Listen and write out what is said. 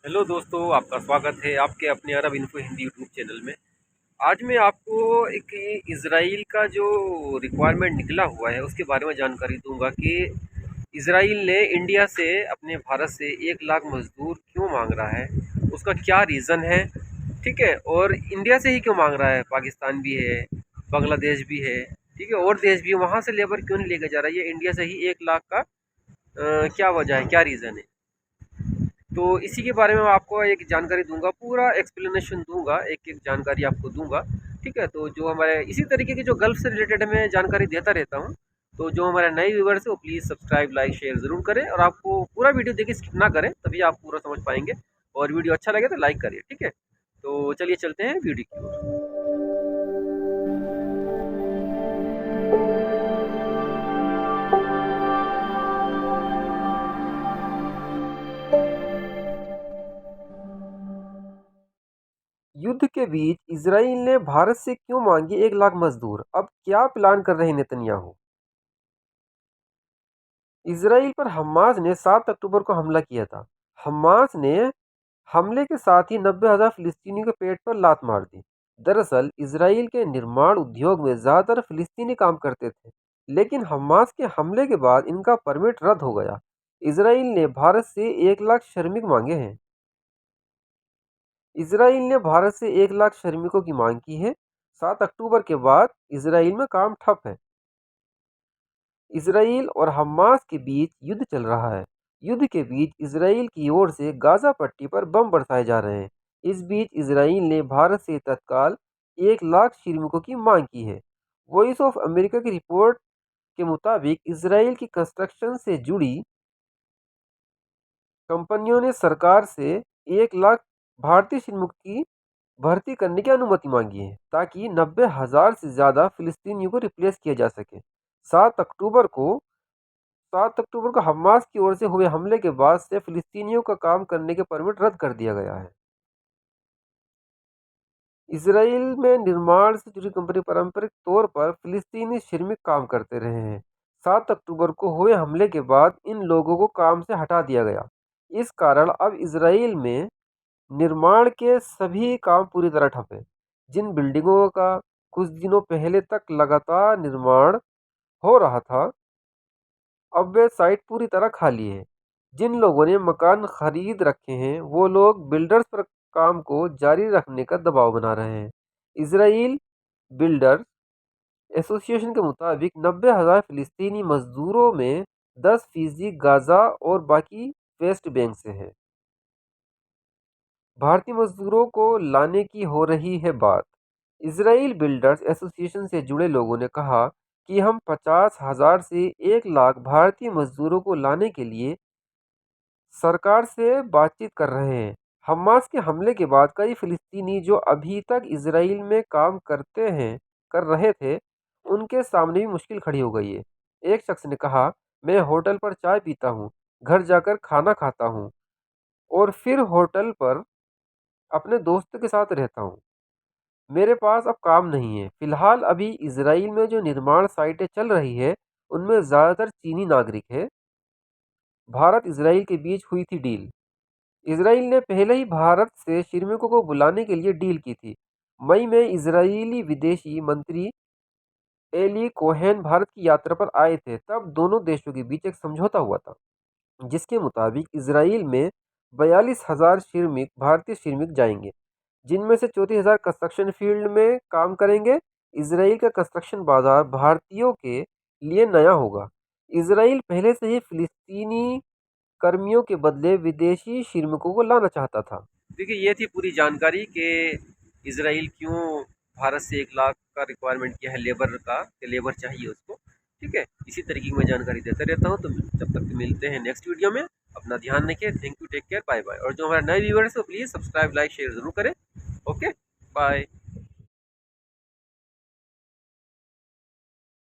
Hello दोस्तों, आपका स्वागत है आपके अपने अरब इन्फो हिंदी यूट्यूब चैनल में। आज मैं आपको एक इज़राइल का जो रिक्वायरमेंट निकला हुआ है उसके बारे में जानकारी दूंगा कि इज़राइल ने इंडिया से अपने भारत से 1 लाख मज़दूर क्यों मांग रहा है, उसका क्या रीज़न है। ठीक है, और इंडिया से ही क्यों मांग रहा है, पाकिस्तान भी है, बांग्लादेश भी है, ठीक है, और देश भी है, वहाँ से लेबर क्यों नहीं लेकर जा रहा है, ये इंडिया से ही 1 लाख का क्या वजह है, क्या रीज़न है। तो इसी के बारे में मैं आपको एक जानकारी दूंगा, पूरा एक्सप्लेनेशन दूंगा, एक एक जानकारी आपको दूंगा। ठीक है, तो जो हमारे इसी तरीके की जो गल्फ से रिलेटेड मैं जानकारी देता रहता हूँ, तो जो हमारे नए व्यूवर्स है वो प्लीज़ सब्सक्राइब लाइक शेयर ज़रूर करें, और आपको पूरा वीडियो देखिए, स्किप ना करें, तभी आप पूरा समझ पाएंगे। और वीडियो अच्छा लगे तो लाइक करिए। ठीक है, तो चलिए चलते हैं वीडियो की ओर। युद्ध के बीच इजराइल ने भारत से क्यों मांगी 1 लाख मजदूर, अब क्या प्लान कर रहे नेतन्याहू। इजराइल पर हमास ने 7 अक्टूबर को हमला किया था। हमास ने हमले के साथ ही 90,000 फिलिस्तीनियों के पेट पर लात मार दी। दरअसल इजराइल के निर्माण उद्योग में ज़्यादातर फिलिस्तीनी काम करते थे, लेकिन हमास के हमले के बाद इनका परमिट रद्द हो गया। इजराइल ने भारत से 1 लाख श्रमिक मांगे हैं। इजराइल ने भारत से 1 लाख श्रमिकों की मांग की है। 7 अक्टूबर के बाद इजराइल में काम ठप है। इसराइल और हमास के बीच युद्ध चल रहा है। युद्ध के बीच इसराइल की ओर से गाजा पट्टी पर बम बरसाए जा रहे हैं। इस बीच इसराइल ने भारत से तत्काल 1 लाख श्रमिकों की मांग की है। वॉइस ऑफ अमेरिका की रिपोर्ट के मुताबिक इसराइल की कंस्ट्रक्शन से जुड़ी कंपनियों ने सरकार से 1 लाख भारतीय श्रमिकों की भर्ती करने की अनुमति मांगी है, ताकि 90,000 से ज़्यादा फिलिस्तीनियों को रिप्लेस किया जा सके। 7 अक्टूबर को 7 अक्टूबर को हमास की ओर से हुए हमले के बाद से फिलिस्तीनियों का काम करने के परमिट रद्द कर दिया गया है। इसराइल में निर्माण से जुड़ी कंपनी पारंपरिक तौर पर फिलिस्तीनी श्रमिक काम करते रहे हैं। 7 अक्टूबर को हुए हमले के बाद इन लोगों को काम से हटा दिया गया। इस कारण अब इसराइल में निर्माण के सभी काम पूरी तरह ठप है। जिन बिल्डिंगों का कुछ दिनों पहले तक लगातार निर्माण हो रहा था, अब वे साइट पूरी तरह खाली है। जिन लोगों ने मकान खरीद रखे हैं, वो लोग बिल्डर्स पर काम को जारी रखने का दबाव बना रहे हैं। इसराइल बिल्डर्स एसोसिएशन के मुताबिक 90,000 फिलिस्तीनी मजदूरों में 10% गाजा और बाकी वेस्ट बैंक से हैं। भारतीय मजदूरों को लाने की हो रही है बात। इसराइल बिल्डर्स एसोसिएशन से जुड़े लोगों ने कहा कि हम 50,000 से 1 लाख भारतीय मजदूरों को लाने के लिए सरकार से बातचीत कर रहे हैं। हमास के हमले के बाद कई फिलिस्तीनी जो अभी तक इसराइल में काम कर रहे थे, उनके सामने भी मुश्किल खड़ी हो गई है। एक शख्स ने कहा, मैं होटल पर चाय पीता हूँ, घर जाकर खाना खाता हूँ और फिर होटल पर अपने दोस्तों के साथ रहता हूँ। मेरे पास अब काम नहीं है। फिलहाल अभी इसराइल में जो निर्माण साइटें चल रही है, उनमें ज़्यादातर चीनी नागरिक है। भारत इसराइल के बीच हुई थी डील। इसराइल ने पहले ही भारत से श्रमिकों को बुलाने के लिए डील की थी। मई में इजरायली विदेशी मंत्री एली कोहेन भारत की यात्रा पर आए थे। तब दोनों देशों के बीच एक समझौता हुआ था, जिसके मुताबिक इसराइल में 42,000 श्रमिक भारतीय श्रमिक जाएंगे, जिनमें से 34,000 कंस्ट्रक्शन फील्ड में काम करेंगे। इसराइल का कंस्ट्रक्शन बाजार भारतीयों के लिए नया होगा। इसराइल पहले से ही फिलिस्तीनी कर्मियों के बदले विदेशी श्रमिकों को लाना चाहता था। देखिए, ये थी पूरी जानकारी कि इसराइल क्यों भारत से 1 लाख का रिक्वायरमेंट किया है, लेबर का, कि लेबर चाहिए उसको। ठीक है, इसी तरीके की मैं जानकारी देता रहता हूँ। तो जब तक मिलते हैं नेक्स्ट वीडियो में, अपना ध्यान रखिए। Thank you, take care, bye bye. और जो हमारा नए व्यूवर्स है, प्लीज़ सब्सक्राइब लाइक शेयर ज़रूर करें। Okay, bye.